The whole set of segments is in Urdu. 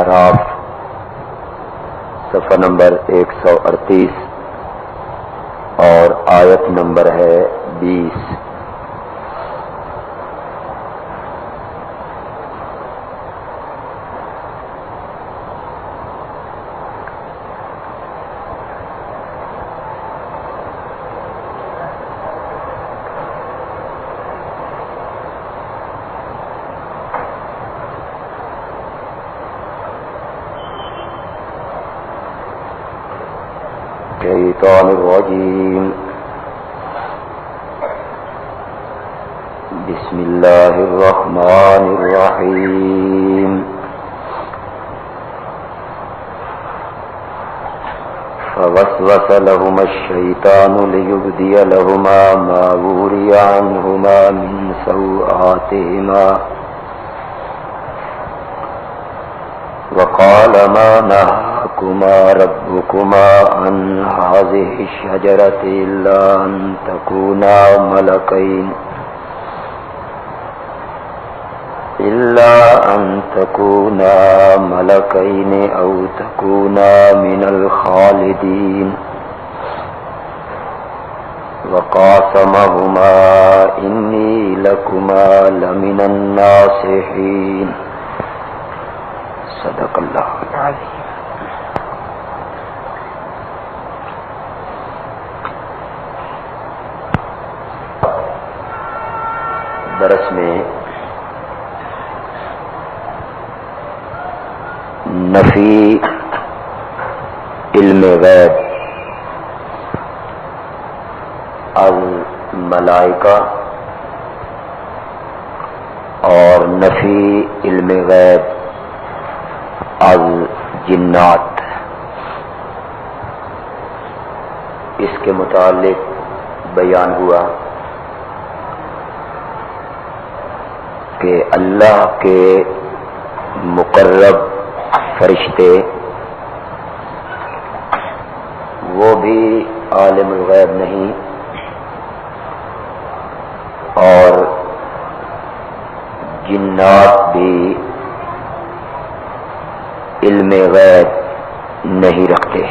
اعراف صفحہ نمبر 138 اور آیت نمبر ہے 20۔ الشیطان الرجیم بسم اللہ الرحمن الرحیم فوسوس لهما الشیطان لیبدی لهما ما وري عنهما من سوآتهما وقال ما نهاكما ربكما عن هذه الشجرة إلا أن تكونا ملكين أو تكونا من الخالدين وقاسمهما إني لكما لمن الناصحين صدق اللہ العظیم۔ درس میں نفی علم غیب الملائکہ اور نفی علم غیب الجنات، اس کے متعلق بیان ہوا کہ اللہ کے مقرب فرشتے وہ بھی عالم الغیب نہیں اور جنات بھی علم غیب نہیں رکھتے۔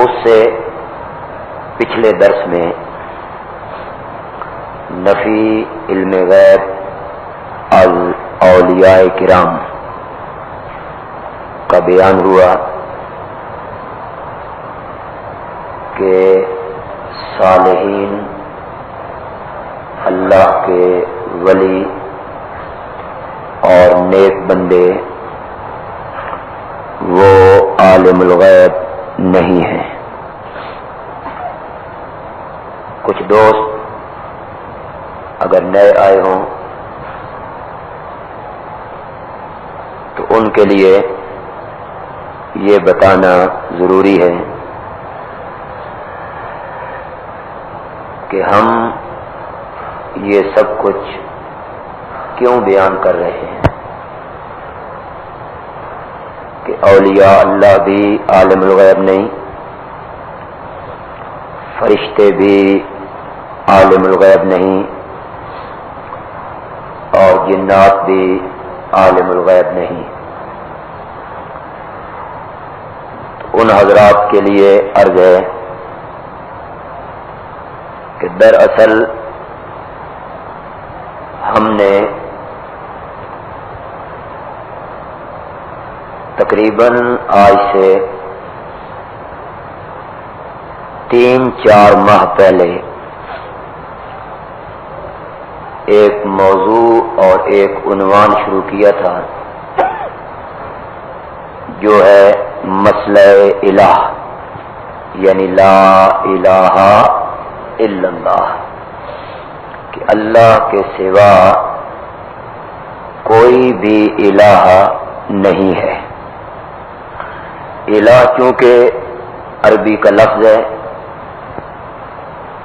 اس سے پچھلے درس میں نفی علم غیب اولیاء کرام کا بیان ہوا کہ صالحین اللہ کے ولی اور نیک بندے وہ عالم الغیب نہیں ہیں۔ کچھ دوست اگر نئے آئے ہوں تو ان کے لیے یہ بتانا ضروری ہے کہ ہم یہ سب کچھ کیوں بیان کر رہے ہیں کہ اولیاء اللہ بھی عالم الغیب نہیں، فرشتے بھی عالم الغیب نہیں اور جنات بھی عالم الغیب نہیں۔ تو ان حضرات کے لیے عرض ہے کہ دراصل ہم نے تقریباً آج سے 3-4 ماہ پہلے ایک موضوع اور ایک عنوان شروع کیا تھا جو ہے مسئلہ الہ، یعنی لا الہ الا اللہ، کہ اللہ کے سوا کوئی بھی الہ نہیں ہے۔ الہ چونکہ عربی کا لفظ ہے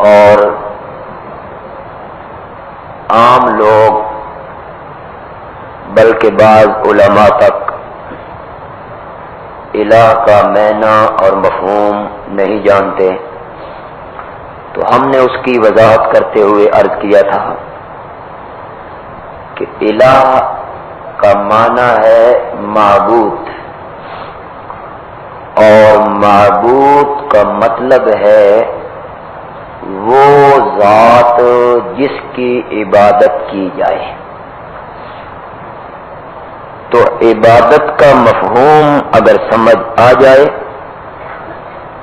اور عام لوگ بلکہ بعض علماء تک الہ کا معنی اور مفہوم نہیں جانتے، تو ہم نے اس کی وضاحت کرتے ہوئے عرض کیا تھا کہ الہ کا معنی ہے معبود، اور معبود کا مطلب ہے وہ ذات جس کی عبادت کی جائے۔ تو عبادت کا مفہوم اگر سمجھ آ جائے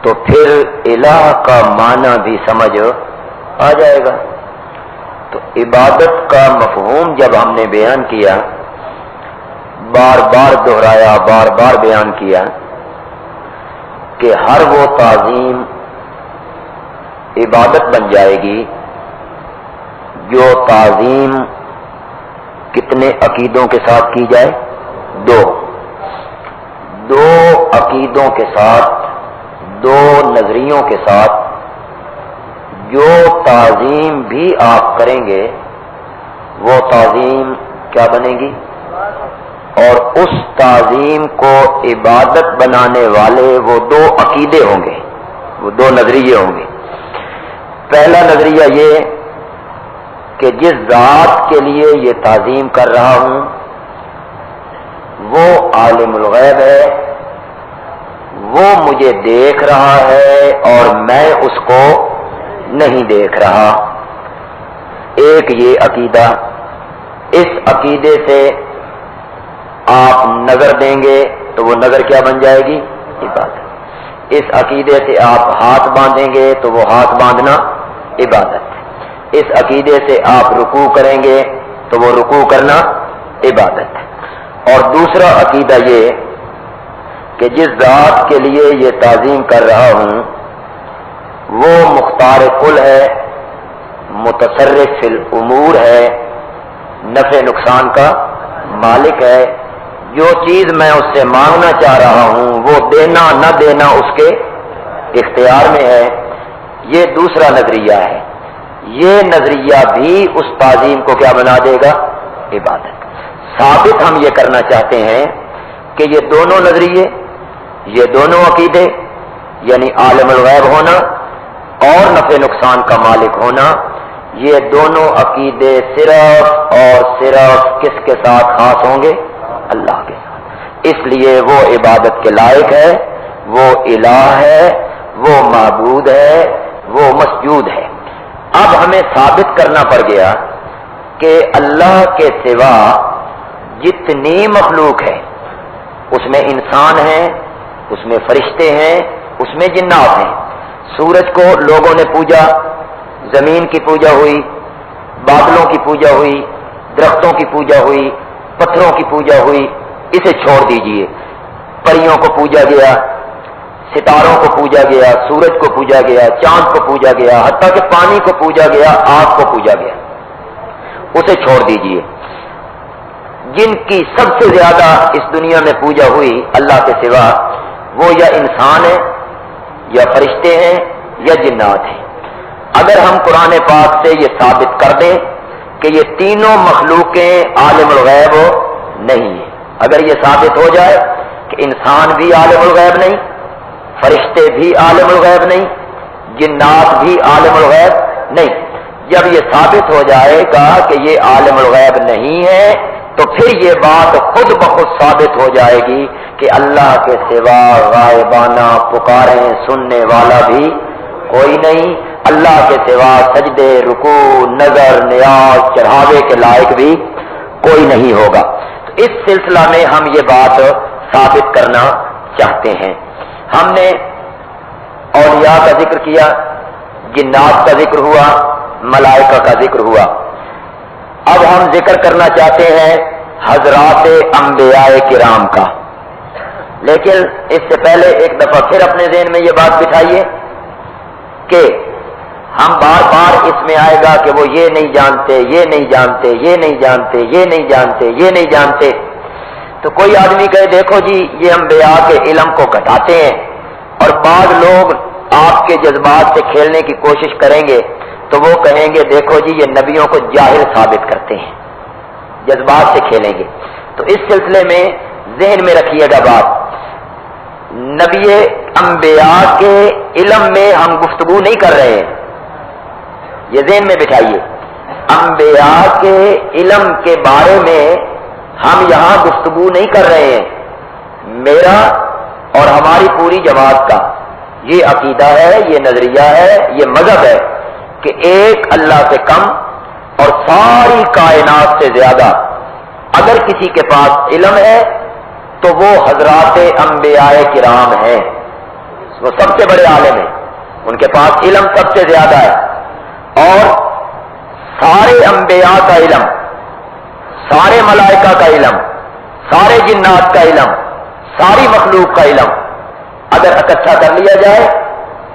تو پھر الہ کا معنی بھی سمجھ آ جائے گا۔ تو عبادت کا مفہوم جب ہم نے بیان کیا، بار بار دہرایا، بار بار بیان کیا کہ ہر وہ تعظیم عبادت بن جائے گی جو تعظیم کتنے عقیدوں کے ساتھ کی جائے؟ دو عقیدوں کے ساتھ، دو نظریوں کے ساتھ جو تعظیم بھی آپ کریں گے وہ تعظیم کیا بنے گی؟ اور اس تعظیم کو عبادت بنانے والے وہ دو عقیدے ہوں گے، وہ دو نظریے ہوں گے۔ پہلا نظریہ یہ کہ جس ذات کے لیے یہ تعظیم کر رہا ہوں وہ عالم الغیب ہے، وہ مجھے دیکھ رہا ہے اور میں اس کو نہیں دیکھ رہا۔ ایک یہ عقیدہ، اس عقیدے سے آپ نظر دیں گے تو وہ نظر کیا بن جائے گی؟ عبادت۔ اس عقیدے سے آپ ہاتھ باندھیں گے تو وہ ہاتھ باندھنا عبادت۔ اس عقیدے سے آپ رکوع کریں گے تو وہ رکوع کرنا عبادت۔ اور دوسرا عقیدہ یہ کہ جس ذات کے لیے یہ تعظیم کر رہا ہوں وہ مختار کل ہے، متصرف فی الامور ہے، نفع نقصان کا مالک ہے، جو چیز میں اس سے مانگنا چاہ رہا ہوں وہ دینا نہ دینا اس کے اختیار میں ہے۔ یہ دوسرا نظریہ ہے۔ یہ نظریہ بھی اس تعظیم کو کیا بنا دے گا؟ عبادت۔ ثابت ہم یہ کرنا چاہتے ہیں کہ یہ دونوں نظریے، یہ دونوں عقیدے، یعنی عالم الغیب ہونا اور نفع نقصان کا مالک ہونا، یہ دونوں عقیدے صرف اور صرف کس کے ساتھ خاص ہوں گے؟ اللہ کے ساتھ۔ اس لیے وہ عبادت کے لائق ہے، وہ الہ ہے، وہ معبود ہے، وہ مسجود ہے۔ اب ہمیں ثابت کرنا پڑ گیا کہ اللہ کے سوا جتنی مخلوق ہے، اس میں انسان ہیں، اس میں فرشتے ہیں، اس میں جنات ہیں۔ سورج کو لوگوں نے پوجا، زمین کی پوجا ہوئی، بادلوں کی پوجا ہوئی، درختوں کی پوجا ہوئی، پتھروں کی پوجا ہوئی، اسے چھوڑ دیجئے۔ پریوں کو پوجا گیا، ستاروں کو پوجا گیا، سورج کو پوجا گیا، چاند کو پوجا گیا، حتیٰ کہ پانی کو پوجا گیا، آگ کو پوجا گیا، اسے چھوڑ دیجئے۔ جن کی سب سے زیادہ اس دنیا میں پوجا ہوئی اللہ کے سوا، وہ یا انسان ہیں یا فرشتے ہیں یا جنات ہیں۔ اگر ہم قرآن پاک سے یہ ثابت کر دیں کہ یہ تینوں مخلوقیں عالم الغیب نہیں ہیں، اگر یہ ثابت ہو جائے کہ انسان بھی عالم الغیب نہیں، فرشتے بھی عالم الغیب نہیں، جنات بھی عالم الغیب نہیں، جب یہ ثابت ہو جائے گا کہ یہ عالم الغیب نہیں ہے تو پھر یہ بات خود بخود ثابت ہو جائے گی کہ اللہ کے سوا غائبانہ پکاریں سننے والا بھی کوئی نہیں، اللہ کے سوا سجدے، رکوع، نظر، نیاز، چڑھاوے کے لائق بھی کوئی نہیں ہوگا۔ تو اس سلسلہ میں ہم یہ بات ثابت کرنا چاہتے ہیں۔ ہم نے اولیاء کا ذکر کیا، جنات کا ذکر ہوا، ملائکہ کا ذکر ہوا۔ اب ہم ذکر کرنا چاہتے ہیں حضرات انبیاء کرام کا، لیکن اس سے پہلے ایک دفعہ پھر اپنے ذہن میں یہ بات بٹھائیے کہ ہم بار بار اس میں آئے گا کہ وہ یہ نہیں جانتے، یہ نہیں جانتے، یہ نہیں جانتے، یہ نہیں جانتے، یہ نہیں جانتے۔ تو کوئی آدمی کہے دیکھو جی یہ انبیاء کے علم کو گھٹاتے ہیں، اور بعض لوگ آپ کے جذبات سے کھیلنے کی کوشش کریں گے تو وہ کہیں گے دیکھو جی یہ نبیوں کو جاہل ثابت کرتے ہیں، جذبات سے کھیلیں گے۔ تو اس سلسلے میں ذہن میں رکھیے گا بات، نبی انبیاء کے علم میں ہم گفتگو نہیں کر رہے ہیں، یہ ذہن میں بٹھائیے۔ انبیاء کے علم کے بارے میں ہم یہاں گفتگو نہیں کر رہے ہیں. میرا اور ہماری پوری جماعت کا یہ عقیدہ ہے، یہ نظریہ ہے، یہ مذہب ہے کہ ایک اللہ سے کم اور ساری کائنات سے زیادہ اگر کسی کے پاس علم ہے تو وہ حضرات انبیاء کرام ہیں. وہ سب سے بڑے عالم ہیں، ان کے پاس علم سب سے زیادہ ہے. اور سارے انبیاء کا علم، سارے ملائکہ کا علم، سارے جنات کا علم، ساری مخلوق کا علم اگر اکٹھا کر لیا جائے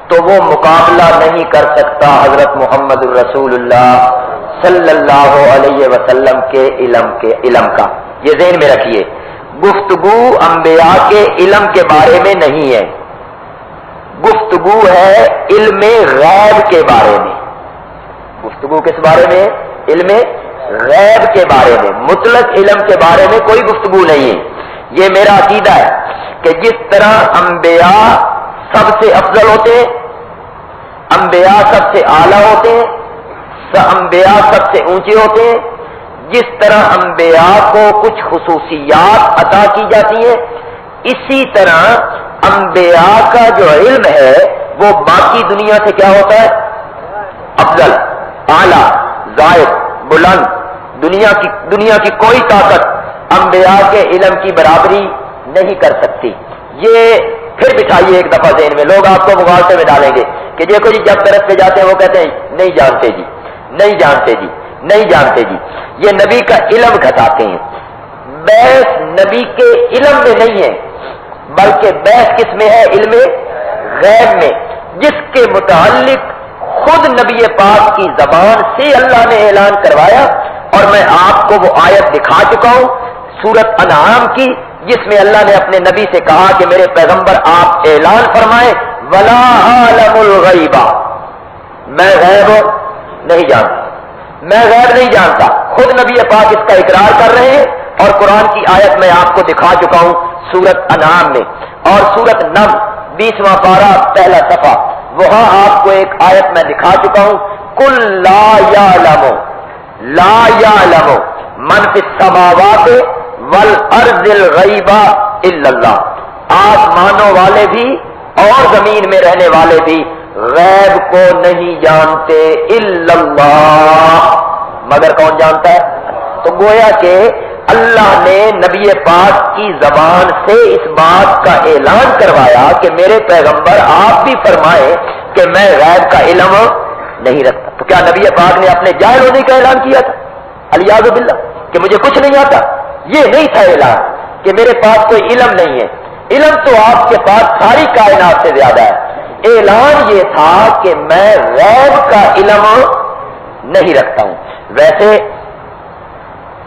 تو وہ مقابلہ نہیں کر سکتا حضرت محمد الرسول اللہ صلی اللہ علیہ وسلم کے علم کا. یہ ذہن میں رکھیے، گفتگو انبیاء کے علم کے بارے میں نہیں ہے، گفتگو ہے علم غیب کے بارے میں. گفتگو کس بارے میں؟ علم غیب کے بارے میں. مطلق علم کے بارے میں کوئی گفتگو نہیں ہے. یہ میرا عقیدہ ہے کہ جس طرح انبیاء سب سے افضل ہوتے ہیں، انبیاء سب سے اعلیٰ ہوتے ہیں، انبیاء سب سے اونچے ہوتے ہیں، جس طرح انبیاء کو کچھ خصوصیات عطا کی جاتی ہیں، اسی طرح انبیاء کا جو علم ہے وہ باقی دنیا سے کیا ہوتا ہے؟ افضل، اعلیٰ، زائد، بلند. دنیا کی کوئی طاقت انبیاء کے علم کی برابری نہیں کر سکتی. یہ پھر بٹھائیے ایک دفعہ ذہن میں، لوگ آپ کو مغالطے میں ڈالیں گے کہ دیکھو جی جب درس پہ جاتے ہیں وہ کہتے ہیں نہیں جانتے جی، نہیں جانتے جی، نہیں جانتے جی. یہ نبی کا علم گھٹاتے ہیں. بحث نبی کے علم میں نہیں ہے، بلکہ بحث کس میں ہے؟ علم غیب میں، جس کے متعلق خود نبی پاک کی زبان سے اللہ نے اعلان کروایا. اور میں آپ کو وہ آیت دکھا چکا ہوں سورۃ انعام کی، جس میں اللہ نے اپنے نبی سے کہا کہ میرے پیغمبر آپ اعلان فرمائیں ولا عالم الغیب، میں غیب نہیں جانتا، میں غیب نہیں جانتا. خود نبی پاک اس کا اقرار کر رہے ہیں. اور قرآن کی آیت میں آپ کو دکھا چکا ہوں سورۃ انعام میں. اور سورۃ نم 20واں پارہ پہلا صفحہ، وہاں آپ کو ایک آیت میں دکھا چکا ہوں قل لا یعلم من فی السماوات والارض الغیب الا اللہ. آسمانوں والے بھی اور زمین میں رہنے والے بھی غیب کو نہیں جانتے الا اللہ، مگر کون جانتا ہے؟ تو گویا کہ اللہ نے نبی پاک کی زبان سے اس بات کا اعلان کروایا کہ میرے پیغمبر آپ بھی فرمائیں کہ میں غیب کا علم نہیں رکھتا. تو کیا نبی پاک نے اپنے جاہل ہونے کا اعلان کیا تھا الیاذ باللہ کہ مجھے کچھ نہیں آتا؟ یہ نہیں تھا اعلان کہ میرے پاس کوئی علم نہیں ہے. علم تو آپ کے پاس ساری کائنات سے زیادہ ہے. اعلان یہ تھا کہ میں غیب کا علم نہیں رکھتا ہوں. ویسے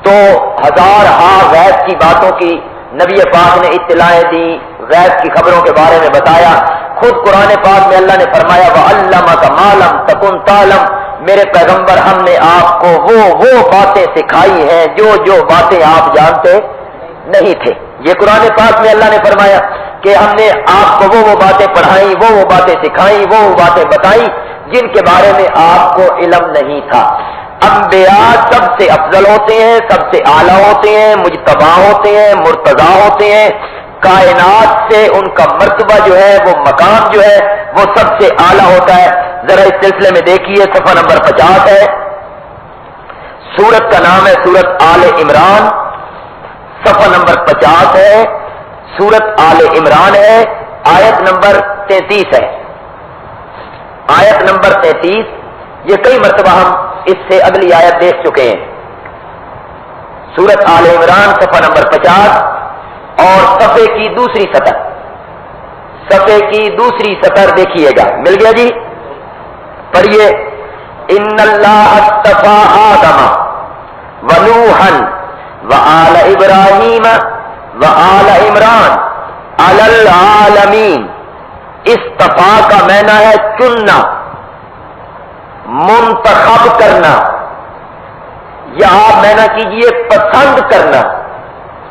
تو ہزار غیب کی باتوں کی نبی پاک نے اطلاعیں دی، غیب کی خبروں کے بارے میں بتایا. خود قرآن پاک میں اللہ نے فرمایا وَعَلَّمَكَ مَا لَمْ تَكُنْ تَعْلَمْ، میرے پیغمبر ہم نے آپ کو وہ باتیں سکھائی ہیں جو باتیں آپ جانتے نہیں تھے. یہ قرآن پاک میں اللہ نے فرمایا کہ ہم نے آپ کو وہ باتیں پڑھائیں، وہ باتیں سکھائیں، وہ باتیں بتائیں جن کے بارے میں آپ کو علم نہیں تھا. انبیاء سب سے افضل ہوتے ہیں، سب سے اعلیٰ ہوتے ہیں، مجتبی ہوتے ہیں، مرتضی ہوتے ہیں. کائنات سے ان کا مرتبہ جو ہے، وہ مقام جو ہے، وہ سب سے اعلیٰ ہوتا ہے. ذرا اس سلسلے میں دیکھیے صفحہ نمبر 50 ہے. سورت کا نام ہے سورت آل عمران، صفحہ نمبر 50 ہے. سورت آل عمران ہے، آیت نمبر 33 ہے. آیت نمبر 33، یہ کئی مرتبہ ہم اس سے اگلی آیت دیکھ چکے ہیں. سورت آل عمران صفحہ نمبر 50 اور صفحے کی دوسری سطر، صفحے کی دوسری سطر دیکھیے گا. مل گیا جی؟ پڑھیے ان اللہ اصطفیٰ آدم ونوحا وآل ابراہیم وآل عمران علی العالمین. اصطفیٰ کا معنی ہے چننا، منتخب کرنا، یا آپ معنی کیجئے پسند کرنا.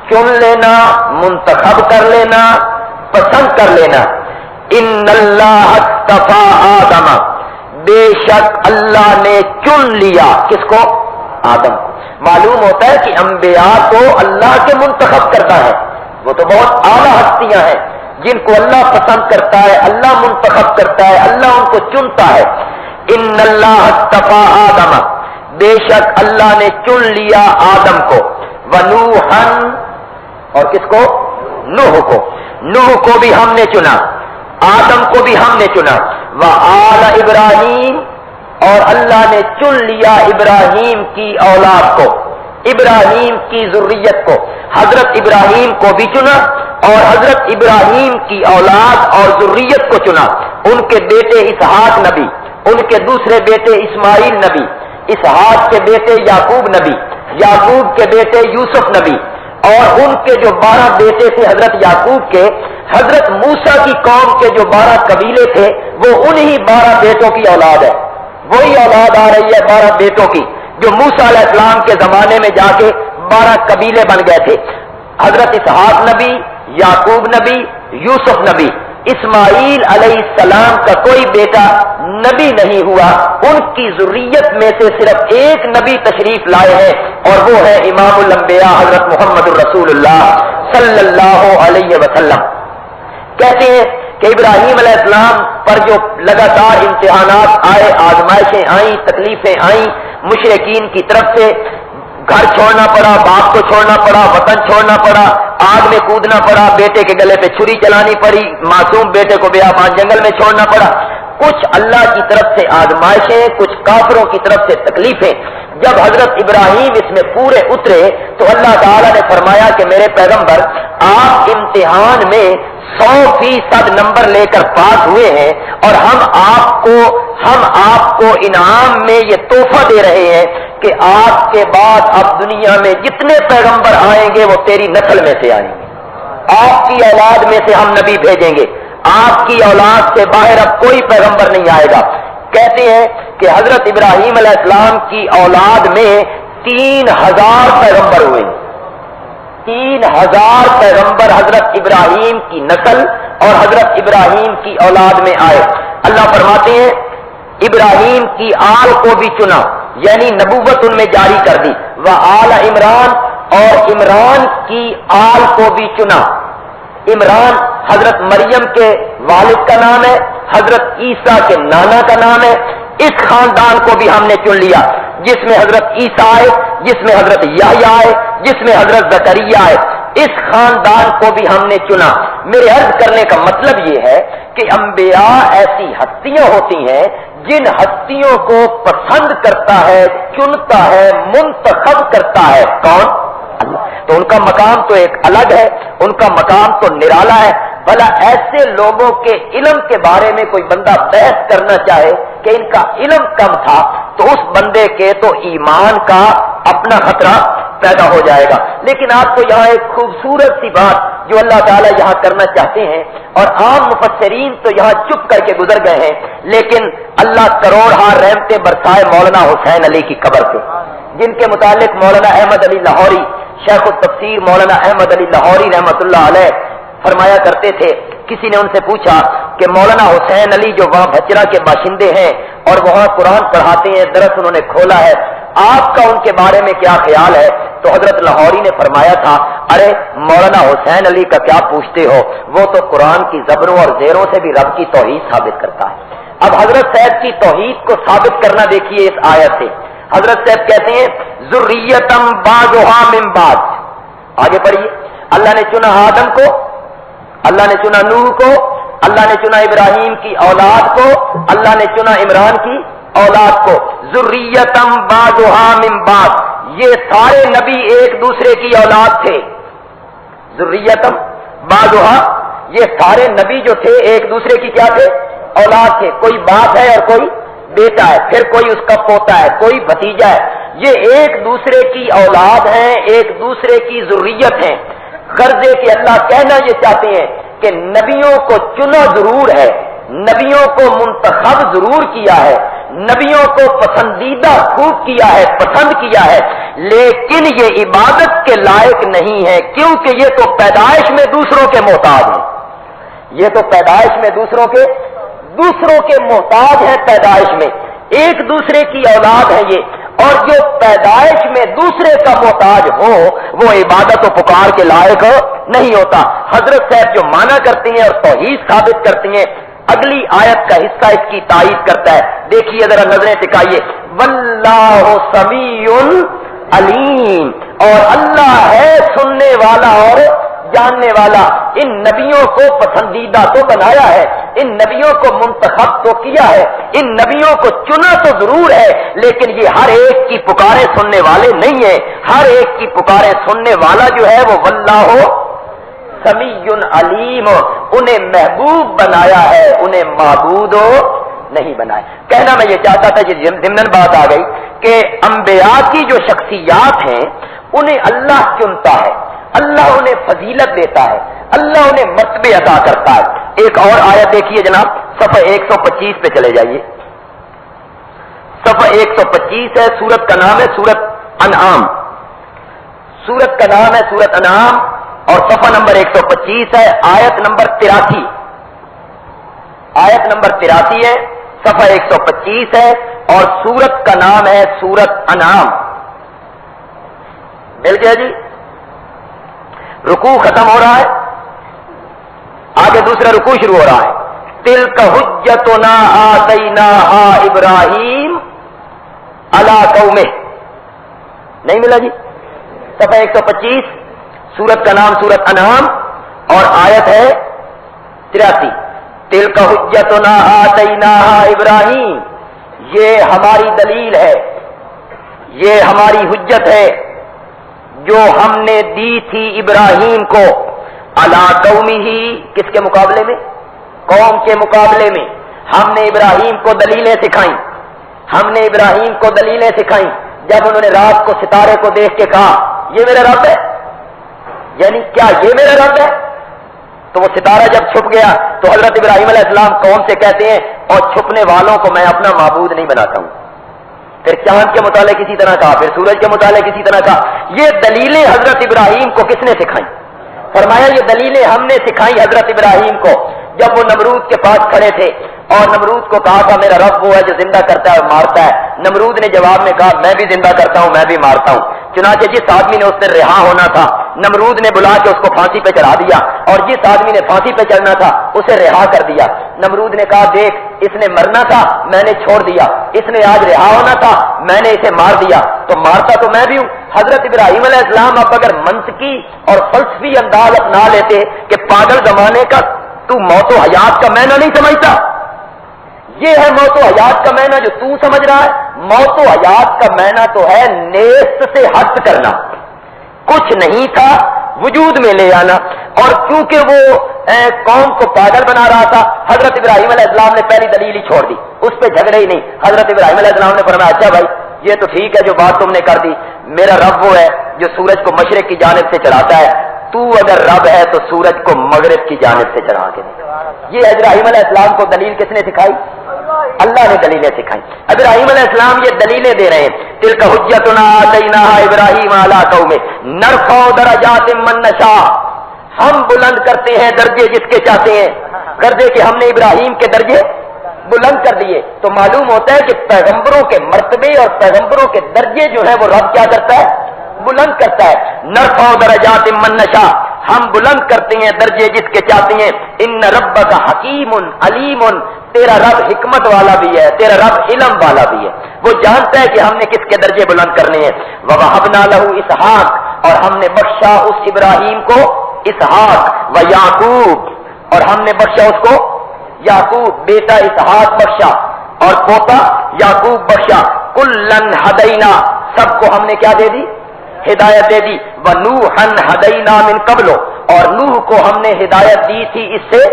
چن لینا، منتخب کر لینا، پسند کر لینا. ان اللہ اصطفیٰ آدم، بے شک اللہ نے چن لیا کس کو؟ آدم کو. معلوم ہوتا ہے کہ انبیاء کو اللہ کے منتخب کرتا ہے. وہ تو بہت اعلیٰ ہستیاں ہیں جن کو اللہ پسند کرتا ہے، اللہ منتخب کرتا ہے، اللہ ان کو چنتا ہے. ان اللہ اصطفیٰ آدم، بے شک اللہ نے چن لیا آدم کو، ونوحن، اور کس کو؟ نوح کو. نوح کو بھی ہم نے چنا، آدم کو بھی ہم نے چنا. وآل ابراہیم، اور اللہ نے چن لیا ابراہیم کی اولاد کو، ابراہیم کی ذریت کو. حضرت ابراہیم کو بھی چنا اور حضرت ابراہیم کی اولاد اور ذریت کو چنا. ان کے بیٹے اسحاق نبی، ان کے دوسرے بیٹے اسماعیل نبی، اسحاق کے بیٹے یعقوب نبی، یعقوب کے بیٹے یوسف نبی، اور ان کے جو 12 بیٹے تھے حضرت یعقوب کے، حضرت موسیٰ کی قوم کے جو 12 قبیلے تھے وہ انہی 12 بیٹوں کی اولاد ہے. وہی اولاد آ رہی ہے 12 بیٹوں کی جو موسیٰ علیہ السلام کے زمانے میں جا کے 12 قبیلے بن گئے تھے. حضرت اسحاق نبی، یعقوب نبی، یوسف نبی. اسماعیل علیہ السلام کا کوئی بیٹا نبی نہیں ہوا. ان کی ذریت میں سے صرف ایک نبی تشریف لائے ہیں اور وہ ہے امام الانبیاء حضرت محمد الرسول اللہ صلی اللہ علیہ وسلم. کہتے ہیں کہ ابراہیم علیہ السلام پر جو لگاتار امتحانات آئے، آزمائشیں آئیں، تکلیفیں آئیں، مشرکین کی طرف سے گھر چھوڑنا پڑا، باپ کو چھوڑنا پڑا، وطن چھوڑنا پڑا، آگ میں کودنا پڑا، بیٹے کے گلے پہ چھری چلانی پڑی، معصوم بیٹے کو بیابان جنگل میں چھوڑنا پڑا. کچھ اللہ کی طرف سے آزمائشیں، کچھ کافروں کی طرف سے تکلیفیں. جب حضرت ابراہیم اس میں پورے اترے تو اللہ تعالیٰ نے فرمایا کہ میرے پیغمبر آپ امتحان میں 100% نمبر لے کر پاس ہوئے ہیں اور ہم آپ کو انعام میں یہ تحفہ دے رہے ہیں کہ آپ کے بعد اب دنیا میں جتنے پیغمبر آئیں گے وہ تیری نسل میں سے آئیں گے. آپ کی اولاد میں سے ہم نبی بھیجیں گے، آپ کی اولاد سے باہر اب کوئی پیغمبر نہیں آئے گا. کہتے ہیں کہ حضرت ابراہیم علیہ السلام کی اولاد میں 3000 پیغمبر ہوئے. 3000 پیغمبر حضرت ابراہیم کی نسل اور حضرت ابراہیم کی اولاد میں آئے. اللہ فرماتے ہیں ابراہیم کی آل کو بھی چنا، یعنی نبوت ان میں جاری کر دی. وآل عمران، اور عمران کی آل کو بھی چنا. عمران حضرت مریم کے والد کا نام ہے، حضرت عیسیٰ کے نانا کا نام ہے. اس خاندان کو بھی ہم نے چن لیا جس میں حضرت عیسیٰ آئے، جس میں حضرت یحییٰ آئے، جس میں حضرت زکریا آئے. اس خاندان کو بھی ہم نے چنا. میرے عرض کرنے کا مطلب یہ ہے کہ انبیاء ایسی ہستیاں ہوتی ہیں جن ہستیوں کو پسند کرتا ہے، چنتا ہے، منتخب کرتا ہے کون؟ اللہ. تو ان کا مقام تو ایک الگ ہے، ان کا مقام تو نرالا ہے. بھلا ایسے لوگوں کے علم کے بارے میں کوئی بندہ بحث کرنا چاہے کہ ان کا علم کم تھا تو اس بندے کے تو ایمان کا اپنا خطرہ پیدا ہو جائے گا. لیکن آپ کو یہاں ایک خوبصورت سی بات جو اللہ تعالیٰ یہاں کرنا چاہتے ہیں، اور عام مفسرین تو یہاں چپ کر کے گزر گئے ہیں، لیکن اللہ کروڑ ہار رحمتیں برسائے مولانا حسین علی کی قبر پہ، جن کے متعلق مولانا احمد علی لاہوری شیخ التفسیر مولانا احمد علی لاہوری رحمۃ اللہ علیہ فرمایا کرتے تھے. کسی نے ان سے پوچھا کہ مولانا حسین علی جو وہاں بھچرا کے باشندے ہیں اور وہاں قرآن پڑھاتے ہیں، درس انہوں نے کھولا ہے، آپ کا ان کے بارے میں کیا خیال ہے؟ تو حضرت لاہوری نے فرمایا تھا، ارے مولانا حسین علی کا کیا پوچھتے ہو، وہ تو قرآن کی زبروں اور زیروں سے بھی رب کی توحید ثابت کرتا ہے. اب حضرت صاحب کی توحید کو ثابت کرنا دیکھیے اس آیت سے. حضرت صاحب کہتے ہیں ذریتم بعضھا من بعض. آگے پڑھیے. اللہ نے چنا آدم کو، اللہ نے چنا نوح کو، اللہ نے چنا ابراہیم کی اولاد کو، اللہ نے چنا عمران کی اولاد کو. ذریتم بعضھا من بعض. یہ سارے نبی ایک دوسرے کی اولاد تھے. ذریتم بعضھا، یہ سارے نبی جو تھے ایک دوسرے کی کیا تھے؟ اولاد تھے. کوئی باپ ہے اور کوئی بیٹا ہے، پھر کوئی اس کا پوتا ہے، کوئی بھتیجا ہے. یہ ایک دوسرے کی اولاد ہیں، ایک دوسرے کی ذریت ہیں. غرض کہ اللہ کہنا یہ چاہتے ہیں کہ نبیوں کو چنا ضرور ہے، نبیوں کو منتخب ضرور کیا ہے، نبیوں کو پسندیدہ خوب کیا ہے، پسند کیا ہے، لیکن یہ عبادت کے لائق نہیں ہے، کیونکہ یہ تو پیدائش میں دوسروں کے محتاج ہیں. یہ تو پیدائش میں دوسروں دوسروں کے محتاج ہیں پیدائش میں، ایک دوسرے کی اولاد ہے یہ، اور جو پیدائش میں دوسرے کا محتاج ہو وہ عبادت و پکار کے لائق نہیں ہوتا۔ حضرت صاحب جو مانا کرتی ہیں اور توحید ثابت کرتی ہیں، اگلی آیت کا حصہ اس کی تائید کرتا ہے۔ دیکھیے ذرا نظریں ٹکائیے، واللہ سمیع علیم، اور اللہ ہے سننے والا اور جاننے والا۔ ان نبیوں کو پسندیدہ تو بنایا ہے، ان نبیوں کو منتخب تو کیا ہے، ان نبیوں کو چنا تو ضرور ہے، لیکن یہ ہر ایک کی پکاریں سننے والے نہیں ہیں۔ ہر ایک کی پکاریں سننے والا جو ہے وہ واللہ سمیع علیم، انہیں محبوب بنایا ہے، انہیں معبود نہیں بنایا۔ کہنا میں یہ چاہتا تھا، یہ ضمن بات آ گئی کہ انبیاء کی جو شخصیات ہیں انہیں اللہ چنتا ہے، اللہ انہیں فضیلت دیتا ہے، اللہ انہیں مرتبے عطا کرتا ہے۔ ایک اور آیت دیکھیے جناب، صفحہ 125 پہ چلے جائیے، صفحہ 125 ہے، سورت کا نام ہے سورت انعام، سورت کا نام ہے سورت انعام، اور صفحہ نمبر 125 ہے، آیت نمبر 83، آیت نمبر 83 ہے، صفحہ 125 ہے، اور سورت کا نام ہے سورت انعام۔ مل گیا جی؟ رکوع ختم ہو رہا ہے، آگے دوسرا رکوع شروع ہو رہا ہے۔ تلک حجتنا آتیناہا ابراہیم علی قومہ، نہیں ملا جی؟ صفحہ 125، سورت کا نام سورت انعام، اور آیت ہے 83۔ تلک حجتنا آتیناہا ابراہیم، یہ ہماری دلیل ہے، یہ ہماری حجت ہے جو ہم نے دی تھی ابراہیم کو، علی قومہ، کس کے مقابلے میں؟ قوم کے مقابلے میں۔ ہم نے ابراہیم کو دلیلیں سکھائیں، ہم نے ابراہیم کو دلیلیں سکھائیں جب انہوں نے رات کو ستارے کو دیکھ کے کہا یہ میرا رب ہے، یعنی کیا یہ میرا رب ہے؟ تو وہ ستارہ جب چھپ گیا تو حضرت ابراہیم علیہ السلام قوم سے کہتے ہیں اور چھپنے والوں کو میں اپنا معبود نہیں بناتا ہوں۔ پھر چاند کے متعلق اسی طرح کہا، پھر سورج کے متعلق اسی طرح کہا۔ یہ دلیلیں حضرت ابراہیم کو کس نے سکھائیں؟ فرمایا یہ دلیلیں ہم نے سکھائی حضرت ابراہیم کو جب وہ نمرود کے پاس کھڑے تھے اور نمرود کو کہا تھا میرا رب وہ ہے جو زندہ کرتا ہے اور مارتا ہے۔ نمرود نے جواب میں کہا میں بھی زندہ کرتا ہوں، میں بھی مارتا ہوں۔ چنانچہ جس آدمی نے اس سے رہا ہونا تھا نمرود نے بلا کے اس کو پھانسی پہ چڑھا دیا، اور جس آدمی نے پھانسی پہ چڑھنا تھا اسے رہا کر دیا۔ نمرود نے کہا دیکھ اس نے مرنا تھا میں نے چھوڑ دیا، اس نے آج رہا ہونا تھا میں نے اسے مار دیا، تو مارتا تو میں بھی ہوں۔ حضرت ابراہیم علیہ السلام اب اگر منطقی اور فلسفی انداز اپنا لیتے کہ پاگل زمانے کا تو موت و حیات کا معنی نہیں سمجھتا، یہ ہے موت و حیات کا معنی جو تو سمجھ رہا ہے۔ موت و حیات کا معنی تو ہے نیست سے ہٹ کرنا، کچھ نہیں تھا وجود میں لے آنا۔ اور کیونکہ وہ قوم کو پاگل بنا رہا تھا حضرت ابراہیم علیہ السلام نے پہلی دلیل ہی چھوڑ دی، اس پہ جھگڑے ہی نہیں۔ حضرت ابراہیم علیہ السلام نے فرمایا اچھا بھائی یہ تو ٹھیک ہے جو بات تم نے کر دی، میرا رب وہ ہے جو سورج کو مشرق کی جانب سے چڑھاتا ہے، تو اگر رب ہے تو سورج کو مغرب کی جانب سے چڑھا کے دے۔ یہ ابراہیم علیہ السلام کو دلیل کس نے سکھائی؟ اللہ نے دلیلیں سکھائی۔ ابراہیم علیہ السلام یہ دلیلیں دے رہے ہیں، تلک حجتنا آتیناہا ابراہیم علی قومہ نرفع درجات من نشاء، ہم بلند کرتے ہیں درجے جس کے چاہتے ہیں، کر دے کہ ہم نے ابراہیم کے درجے بلند کر دیے۔ تو معلوم ہوتا ہے کہ پیغمبروں کے مرتبے اور پیغمبروں کے درجے جو ہیں وہ رب کیا کرتا ہے؟ بلند کرتا ہے۔ نرفع درجات من نشاء، ہم بلند کرتے ہیں درجے جس کے چاہتے ہیں۔ ان ربک حکیم علیم، تیرا رب حکمت والا بھی ہے، تیرا رب علم والا بھی ہے، وہ جانتا ہے کہ ہم نے کس کے درجے بلند کرنے ہیں۔ وَوَهَبْنَا لَهُ اسحاق، اور ہم نے بخشا اس ابراہیم کو اسحاق، وَيَعْقُوب، اور ہم نے بخشا اس کو یعقوب، بیٹا اسحاق بخشا اور پوتا یعقوب بخشا۔ کُلًّا ہدینا، سب کو ہم نے کیا دے دی؟ ہدایت دے دی۔ وَنُوحًا ہدینا من قبل، اور نوح کو ہم نے ہدایت دی تھی اس سے،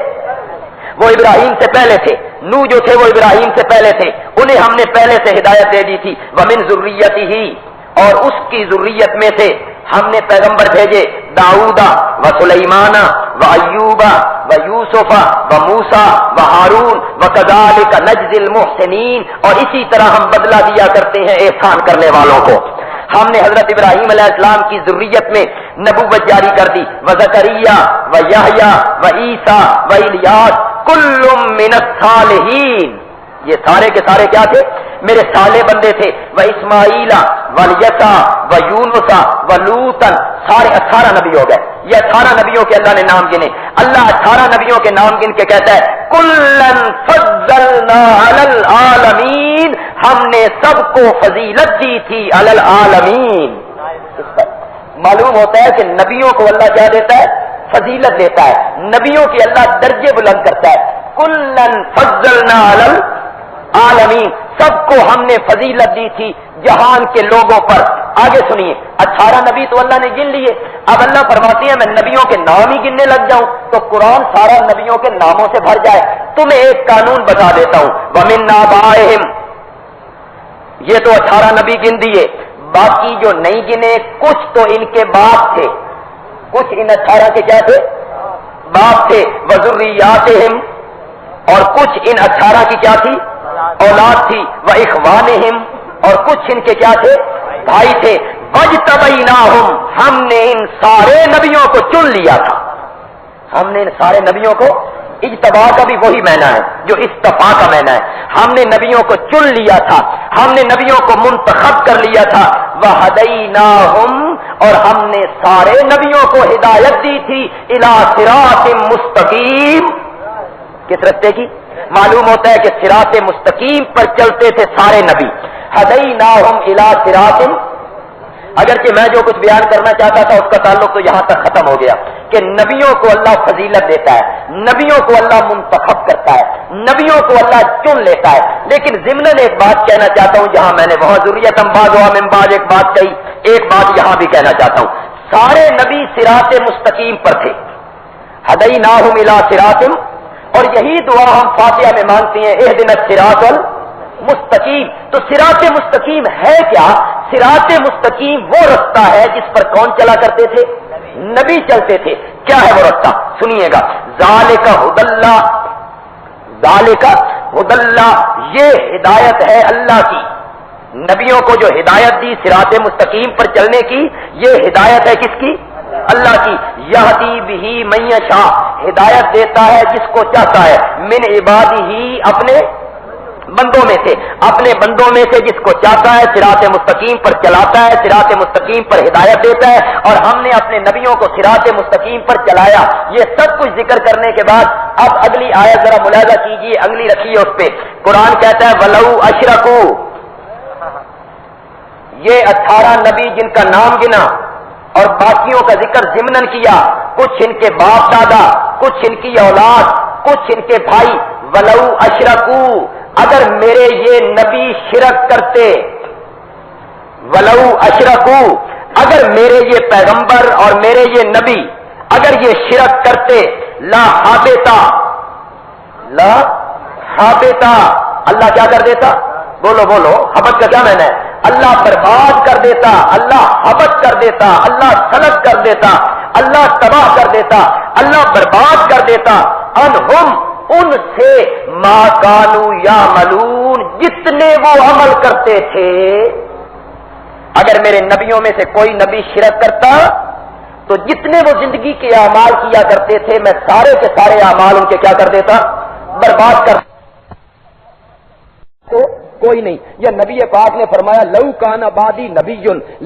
وہ ابراہیم سے پہلے تھے، نوح جو تھے وہ ابراہیم سے پہلے تھے، انہیں ہم نے پہلے سے ہدایت دے دی تھی۔ وَمِن ذُرِّيَّتِهِ، اور اس کی ذریت میں سے ہم نے پیغمبر بھیجے داؤد و سلیمان و ایوب و یوسف و موسیٰ و ہارون وکذالک نجزی المحسنین، اور اسی طرح ہم بدلہ دیا کرتے ہیں احسان کرنے والوں کو۔ ہم نے حضرت ابراہیم علیہ السلام کی ذریت میں نبوت جاری کر دی، و زکریا و یحییٰ و عیسیٰ و الیاس، کل من الصالحین، یہ سارے کے سارے کیا تھے؟ میرے صالح بندے تھے. و اسماعیل والیسع و یونس و لوطا، سارے 18 نبی ہو گئے. یہ 18 نبیوں کے اللہ نے نام گنے. اللہ 18 نبیوں کے نام گن کے کہتا ہے کلن فضلنا علی العالمین، ہم نے سب کو فضیلت دی تھی علی العالمین. معلوم ہوتا ہے کہ نبیوں کو اللہ کیا دیتا ہے؟ فضیلت دیتا ہے. نبیوں کی اللہ درجے بلند کرتا ہے. کلن فضلنا علی العالمین، سب کو ہم نے فضیلت دی تھی جہان کے لوگوں پر. آگے سنیے، 18 نبی تو اللہ نے گن لیے. اب اللہ فرماتے ہیں میں نبیوں کے نام ہی گننے لگ جاؤں تو قرآن سارا نبیوں کے ناموں سے بھر جائے. تمہیں ایک قانون بتا دیتا ہوں. وَمِنْ آبَائِهِمْ، یہ تو 18 نبی گن دیے، باقی جو نہیں گنے کچھ تو ان کے باپ تھے، کچھ ان 18 کے کیا تھے؟ باپ تھے. وَذُرِّيَّاتِهِمْ، اور کچھ ان 18 کی کیا تھی؟ اولاد تھی. وَإِخْوَانِهِمْ، اور کچھ ان کے کیا تھے؟ بھائی تھے. وَاجْتَبَيْنَاهُمْ، ہم نے ان سارے نبیوں کو چن لیا تھا. ہم نے ان سارے نبیوں کو، اجتبا کا بھی وہی معنی ہے جو استفا کا معنی ہے. ہم نے نبیوں کو چن لیا تھا، ہم نے نبیوں کو منتخب کر لیا تھا. وَهَدَيْنَاهُمْ، اور ہم نے سارے نبیوں کو ہدایت دی تھی اِلَى صِرَاطٍ مستقیم. کس رستے کی؟ معلوم ہوتا ہے کہ صراط مستقیم پر چلتے تھے سارے نبی. ہدیناہم الی صراط، اگرچہ میں جو کچھ بیان کرنا چاہتا تھا اس کا تعلق تو یہاں تک ختم ہو گیا کہ نبیوں کو اللہ فضیلت دیتا ہے، نبیوں کو اللہ منتخب کرتا ہے، نبیوں کو اللہ چن لیتا ہے. لیکن ضمناً ایک بات کہنا چاہتا ہوں، جہاں میں نے وہاں ذریۃ بعضھا من بعض ایک بات کہی، ایک بات یہاں بھی کہنا چاہتا ہوں. سارے نبی صراط مستقیم پر تھے. ہدیناہم الی صراط، اور یہی دعا ہم فاتحہ میں مانگتے ہیں اہدنا الصراط المستقیم. تو صراط مستقیم ہے کیا؟ صراط مستقیم وہ رستہ ہے جس پر کون چلا کرتے تھے؟ نبی چلتے تھے. کیا ہے وہ رستہ؟ سنیے گا. ذالک ھدی اللہ، ذالک ھدی اللہ، یہ ہدایت ہے اللہ کی. نبیوں کو جو ہدایت دی صراط مستقیم پر چلنے کی، یہ ہدایت ہے کس کی؟ اللہ کی. یہدی بہ من یشاء، ہدایت دیتا ہے جس کو چاہتا ہے. من عبادہ، اپنے بندوں میں سے، اپنے بندوں میں سے جس کو چاہتا ہے صراط مستقیم پر چلاتا ہے، صراط مستقیم پر ہدایت دیتا ہے. اور ہم نے اپنے نبیوں کو صراط مستقیم پر چلایا. یہ سب کچھ ذکر کرنے کے بعد اب اگلی آیت ذرا ملاحظہ کیجیے، اگلی رکھیے اس پہ. قرآن کہتا ہے وَلَوْ أَشْرَكُوا، یہ 18 نبی جن کا نام گنا اور باقیوں کا ذکر ضمناً کیا، کچھ ان کے باپ دادا، کچھ ان کی اولاد، کچھ ان کے بھائی. وَلَوْ أَشْرَكُوا، اگر میرے یہ نبی شرک کرتے، وَلَوْ أَشْرَكُوا، اگر میرے یہ پیغمبر اور میرے یہ نبی اگر یہ شرک کرتے، لا حابطا، اللہ کیا کر دیتا؟ بولو بولو، حبط کا کیا معنی ہے؟ اللہ برباد کر دیتا، اللہ حبط کر دیتا، اللہ سلط کر دیتا، اللہ تباہ کر دیتا، اللہ برباد کر دیتا. انہم، ان سے، ما کانوا یعملون، جتنے وہ عمل کرتے تھے. اگر میرے نبیوں میں سے کوئی نبی شرک کرتا تو جتنے وہ زندگی کے اعمال کیا کرتے تھے میں سارے کے سارے اعمال ان کے کیا کر دیتا؟ برباد کر. تو کوئی نہیں. یا نبی پاک نے فرمایا لو کان بعدی نبی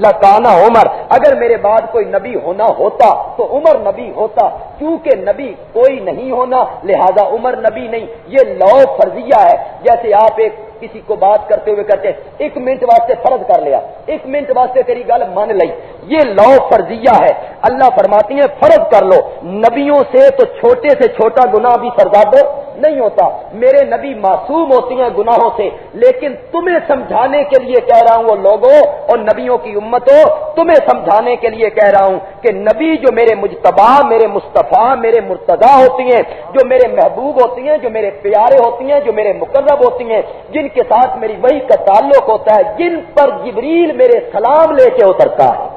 لکان عمر، اگر میرے بعد کوئی نبی ہونا ہوتا تو عمر نبی ہوتا. کیونکہ نبی کوئی نہیں ہونا لہذا عمر نبی نہیں. یہ لو فرضیہ ہے. جیسے آپ ایک کسی کو بات کرتے ہوئے کہتے ہیں 1 منٹ واسطے فرض کر لیا، 1 منٹ واسطے تیری گل مان لئی، یہ لو فرضیہ ہے. اللہ فرماتی ہیں فرض کر لو. نبیوں سے تو چھوٹے سے چھوٹا گناہ بھی سرزاد نہیں ہوتا. میرے نبی معصوم ہوتی ہیں گناہوں سے، لیکن تمہیں سمجھانے کے لیے کہہ رہا ہوں وہ لوگوں اور نبیوں کی امتوں، تمہیں سمجھانے کے لیے کہہ رہا ہوں کہ نبی جو میرے مجتبی، میرے مصطفیٰ، میرے مرتضیٰ ہوتی ہیں، جو میرے محبوب ہوتی ہیں، جو میرے پیارے ہوتی ہیں، جو میرے مقرب ہوتی ہیں، جن کے ساتھ میری وحی کا تعلق ہوتا ہے، جن پر جبریل میرے سلام لے کے اترتا ہے،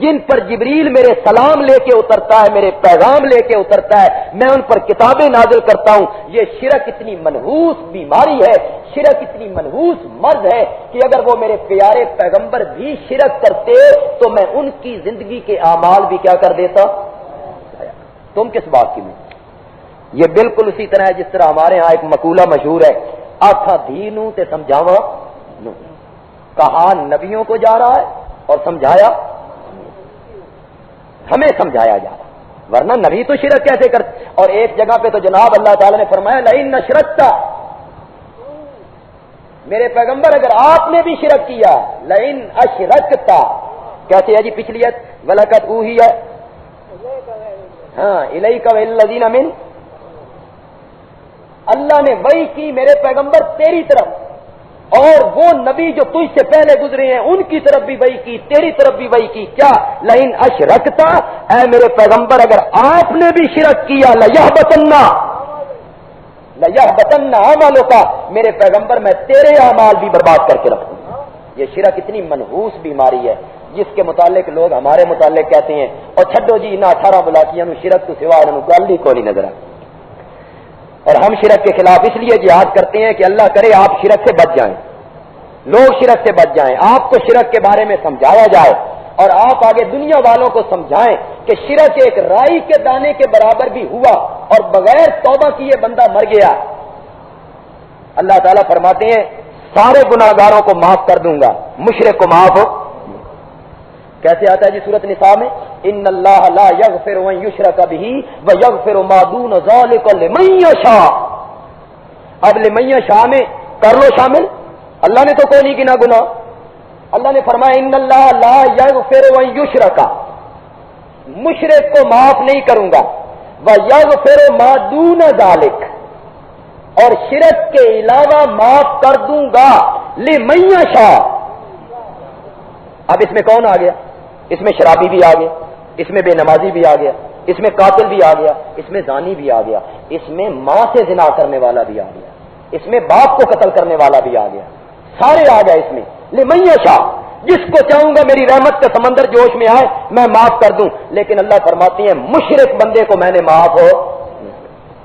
جن پر جبریل میرے سلام لے کے اترتا ہے، میرے پیغام لے کے اترتا ہے، میں ان پر کتابیں نازل کرتا ہوں. یہ شرک اتنی منحوس بیماری ہے، شرک اتنی منحوس مرض ہے کہ اگر وہ میرے پیارے پیغمبر بھی شرک کرتے تو میں ان کی زندگی کے اعمال بھی کیا کر دیتا. تم کس بات کی میں یہ بالکل اسی طرح ہے جس طرح ہمارے ہاں ایک مقولہ مشہور ہے، آخا دینوں تے سمجھاوا نو، کہا نبیوں کو جا رہا ہے اور سمجھایا ہمیں سمجھایا جا رہا، ورنہ نبی تو شرک کیسے کرتے؟ اور ایک جگہ پہ تو جناب اللہ تعالیٰ نے فرمایا لئن اشرکتا، میرے پیغمبر اگر آپ نے بھی شرک کیا، لئن اشرکتا کیسے ہے جی؟ پچھلی ہے وَلَقَدْ أُوحِيَ ہاں الیک وَالَّذِينَ مِن، اللہ نے وحی کی میرے پیغمبر تیری طرف، اور وہ نبی جو تجھ سے پہلے گزرے ہیں ان کی طرف بھی وحی کی، تیری طرف بھی وحی کی، کیا؟ لئن اشرکتا، اے میرے پیغمبر اگر آپ نے بھی شرک کیا، لَيَحْبَطَنَّ عَمَلُكَ، میرے پیغمبر میں تیرے اعمال بھی برباد کر کے رکھوں گا۔ یہ شرک اتنی منحوس بیماری ہے جس کے متعلق لوگ ہمارے متعلق کہتے ہیں اور چھڈو جی نہ 18 بلاکیاں شرک تو سوا انہوں گل ہی کو نہیں نظر آ، اور ہم شرک کے خلاف اس لیے جہاد کرتے ہیں کہ اللہ کرے آپ شرک سے بچ جائیں، لوگ شرک سے بچ جائیں، آپ کو شرک کے بارے میں سمجھایا جائے اور آپ آگے دنیا والوں کو سمجھائیں کہ شرک ایک رائی کے دانے کے برابر بھی ہوا اور بغیر توبہ کیے بندہ مر گیا۔ اللہ تعالیٰ فرماتے ہیں سارے گناہگاروں کو معاف کر دوں گا، مشرک کو معاف ہو۔ کیسے آتا ہے جی سورۃ نساء میں؟ ان اللہ لا یغفر ان یشرک بہ ویغفر ما دون ذلک لمن یشاء، اب لمن یشاء میں کر لو شامل، اللہ نے تو کوئی نہیں گنا گناہ، اللہ نے فرمایا ان اللہ لا یغفر ان یشرک، مشرک کو معاف نہیں کروں گا، ویغفر ما دون ذلک، اور شرک کے علاوہ معاف کر دوں گا، لمن یشاء۔ اب اس میں کون آ گیا؟ اس میں شرابی بھی آ گیا، اس میں بے نمازی بھی آ گیا، اس میں قاتل بھی آ گیا، اس میں زانی بھی آ گیا، اس میں ماں سے زنا کرنے والا بھی آ گیا، اس میں باپ کو قتل کرنے والا بھی آ گیا، سارے آ گئے اس میں۔ لمن یشاء، جس کو چاہوں گا میری رحمت کا سمندر جوش میں آئے میں معاف کر دوں، لیکن اللہ فرماتی ہیں مشرک بندے کو میں نے معاف ہو،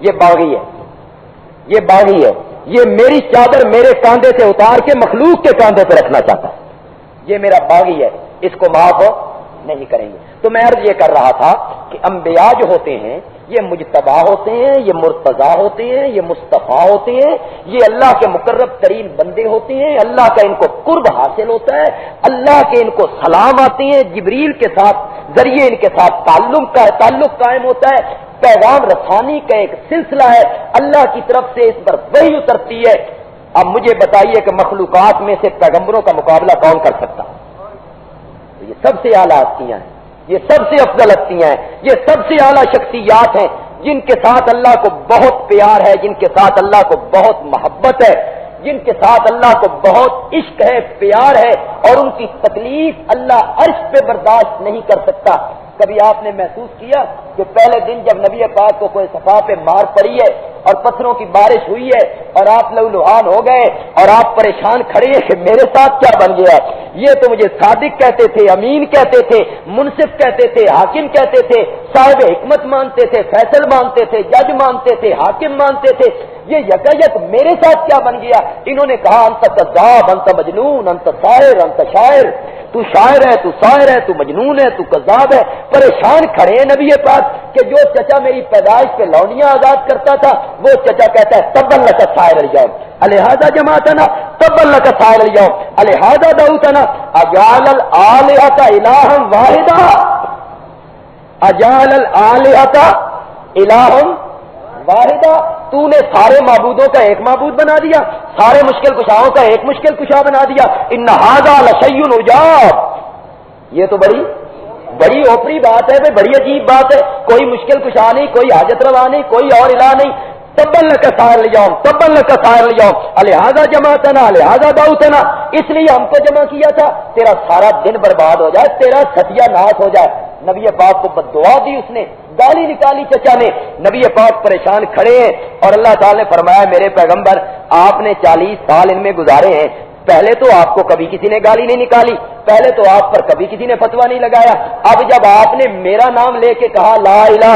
یہ باغی ہے، یہ باغی ہے، یہ میری چادر میرے کاندھے سے اتار کے مخلوق کے کاندھے پہ رکھنا چاہتا ہے، یہ میرا باغی ہے، اس کو معاف ہو نہیں کریں گے۔ تو میں عرض یہ کر رہا تھا کہ انبیاء جو ہوتے ہیں یہ مجتبی ہوتے ہیں، یہ مرتضی ہوتے ہیں، یہ مصطفیٰ ہوتے ہیں، یہ اللہ کے مقرب ترین بندے ہوتے ہیں، اللہ کا ان کو قرب حاصل ہوتا ہے، اللہ کے ان کو سلام آتے ہیں، جبریل کے ساتھ ذریعے ان کے ساتھ تعلق قائم ہوتا ہے، پیغام رسانی کا ایک سلسلہ ہے، اللہ کی طرف سے اس پر وحی اترتی ہے۔ اب مجھے بتائیے کہ مخلوقات میں سے پیغمبروں کا مقابلہ کون کر سکتا؟ یہ سب سے اعلیٰ ہستیاں ہیں، یہ سب سے افضل ہستیاں ہیں، یہ سب سے اعلیٰ شخصیات ہیں جن کے ساتھ اللہ کو بہت پیار ہے، جن کے ساتھ اللہ کو بہت محبت ہے، جن کے ساتھ اللہ کو بہت عشق ہے، پیار ہے، اور ان کی تکلیف اللہ عرش پہ برداشت نہیں کر سکتا۔ کبھی آپ نے محسوس کیا کہ پہلے دن جب نبی پاک کو کوئی صفا پہ مار پڑی ہے اور پتھروں کی بارش ہوئی ہے اور آپ لہولہان ہو گئے اور آپ پریشان کھڑے ہیں کہ میرے ساتھ کیا بن گیا؟ یہ تو مجھے صادق کہتے تھے، امین کہتے تھے، منصف کہتے تھے، حاکم کہتے تھے، صاحب حکمت مانتے تھے، فیصل مانتے تھے، جج مانتے تھے، حاکم مانتے تھے، یہ یکایک میرے ساتھ کیا بن گیا؟ انہوں نے کہا انت کذاب، انت مجنون، انت ساحر، انت شاعر، تو شاعر ہے، تو ساحر ہے، تو مجنون ہے، تو کذاب ہے۔ پریشان کھڑے ہیں نبی پاک کہ جو چچا میری پیدائش پہ لونیاں آزاد کرتا تھا وہ چچا کہتا ہے تبا لک سائر الیوم الہذا جماعتنا، تبا لک سائر الیوم الہذا دعوتنا، اجعل الآلہۃ الہا واحدا، اجعل الآلہۃ الہا واحدہ، تو نے سارے معبودوں کا ایک معبود بنا دیا، سارے مشکل کشاؤں کا ایک مشکل کشا بنا دیا۔ ان ھذا لشیء عجاب، یہ تو بڑی اوپری بات ہے، بڑی عجیب بات ہے، کوئی مشکل کشا نہیں، کوئی حاجت روا نہیں، کوئی اور الہ نہیں۔ تبا لک سائر الیوم، تبا لک سائر الیوم الہذا جماعتنا الہذا دعوتنا، اس لیے ہم کو جمع کیا تھا، تیرا سارا دن برباد ہو جائے، تیرا ستیہ ناش ہو جائے۔ نبی پاک کو بددعا دی، اس نے گالی نکالی چچا نے، نبی پاک پریشان کھڑے ہیں اور اللہ تعالی نے فرمایا میرے پیغمبر آپ نے 40 سال ان میں گزارے ہیں، پہلے تو آپ کو کبھی کسی نے گالی نہیں نکالی، پہلے تو آپ پر کبھی کسی نے فتویٰ نہیں لگایا، اب جب آپ نے میرا نام لے کے کہا لا الہ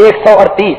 138,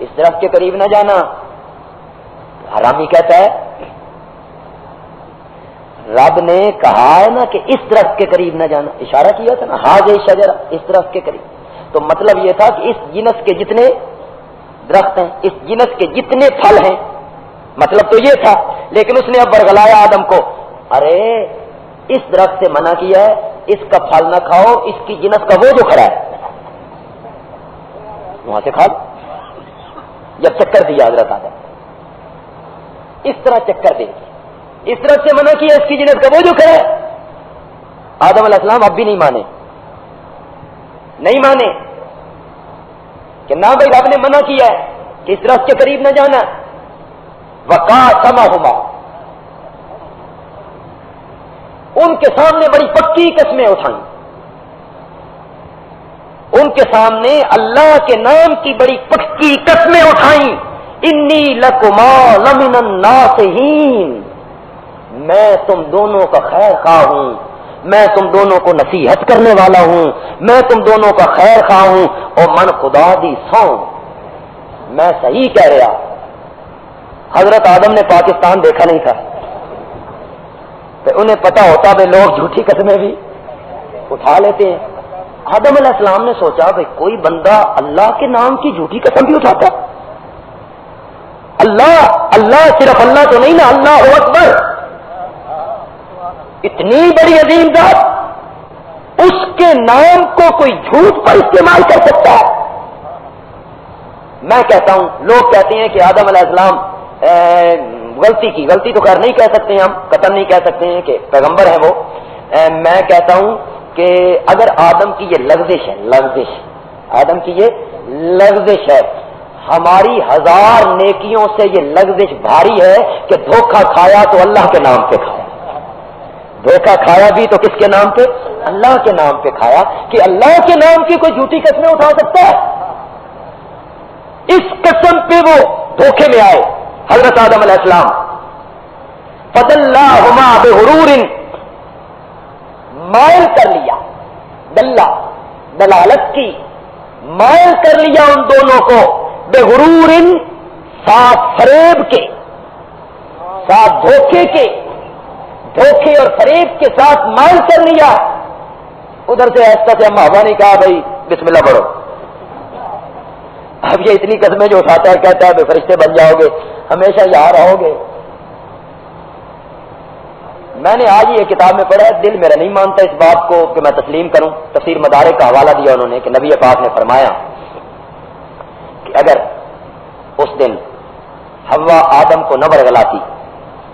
اس درخت کے قریب نہ جانا. حرامی کہتا ہے رب نے کہا ہے نا کہ اس درخت کے قریب نہ جانا, اشارہ کیا تھا نا ہاذہ شجرہ, اس درخت کے قریب. تو مطلب یہ تھا کہ اس جنس کے جتنے درخت ہیں, اس جنس کے جتنے پھل ہیں, مطلب تو یہ تھا. لیکن اس نے اب برگلایا آدم کو, ارے اس درخت سے منع کیا ہے, اس کا پھل نہ کھاؤ, اس کی جنس کا وہ جو کھڑا ہے وہاں سے کھا لو. جب چکر دیا حضرت آدم, اس طرح چکر دے, اس طرف سے منع کیا, اس کی جنس کا وہ جو کھڑا ہے. آدم علیہ السلام اب بھی نہیں مانے, نہیں مانے کہ نہ بھائی رب نے منع کیا ہے کہ اس درخت کے قریب نہ جانا. وقاسمہما, ان کے سامنے بڑی پکی قسمیں اٹھائیں, ان کے سامنے اللہ کے نام کی بڑی پکی قسمیں اٹھائیں. انی لکما لمن الناصحین, میں تم دونوں کا خیر خواہ ہوں, میں تم دونوں کو نصیحت کرنے والا ہوں, میں تم دونوں کا خیر خواہ ہوں. اور من خدا دی سو, میں صحیح کہہ رہا. حضرت آدم نے پاکستان دیکھا نہیں تھا, تو انہیں پتا ہوتا بھائی لوگ جھوٹی قسمیں بھی اٹھا لیتے ہیں. آدم علیہ السلام نے سوچا بھائی کوئی بندہ اللہ کے نام کی جھوٹی قسم بھی اٹھاتا. اللہ اللہ صرف اللہ تو نہیں نا, اللہ اکبر, اتنی بڑی عظیم ذات, اس کے نام کو کوئی جھوٹ پر استعمال کر سکتا ہے. میں کہتا ہوں, لوگ کہتے ہیں کہ آدم علیہ السلام غلطی کی, غلطی تو خیر نہیں کہہ سکتے ہیں ہم, قطعا نہیں کہہ سکتے ہیں کہ پیغمبر ہیں وہ. میں کہتا ہوں کہ اگر آدم کی یہ لغزش ہے, لغزش آدم کی یہ لغزش ہے, ہماری 1000 نیکیوں سے یہ لغزش بھاری ہے کہ دھوکہ کھایا تو اللہ کے نام پہ کھایا, دھوکہ کھایا بھی تو کس کے نام پہ, اللہ کے نام پہ کھایا. کہ اللہ کے نام کی کوئی جھوٹی قسمیں اٹھا سکتا ہے؟ اس قسم پہ وہ دھوکے میں آئے حضرت آدم علیہ السلام. فَدَلَّاهُمَا بِغُرُورٍ, مائل کر لیا, دلہ دلالت کی, مائل کر لیا ان دونوں کو, بغرور, ساتھ فریب کے, ساتھ دھوکے کے, دھوکے اور فریب کے ساتھ مائل کر لیا. ادھر سے ایسا سے اما ہوا نے کہا بھائی بسم اللہ پڑھو. اب یہ اتنی قسمیں جو اٹھاتا ہے, کہتا ہے بے فرشتے بن جاؤ گے, ہمیشہ یہاں رہو گے. میں نے آج یہ کتاب میں پڑھا ہے, دل میرا نہیں مانتا اس بات کو کہ میں تسلیم کروں. تفسیر مدارک کا حوالہ دیا انہوں نے کہ نبی پاک نے فرمایا کہ اگر اس دن حوا آدم کو نہ برگلاتی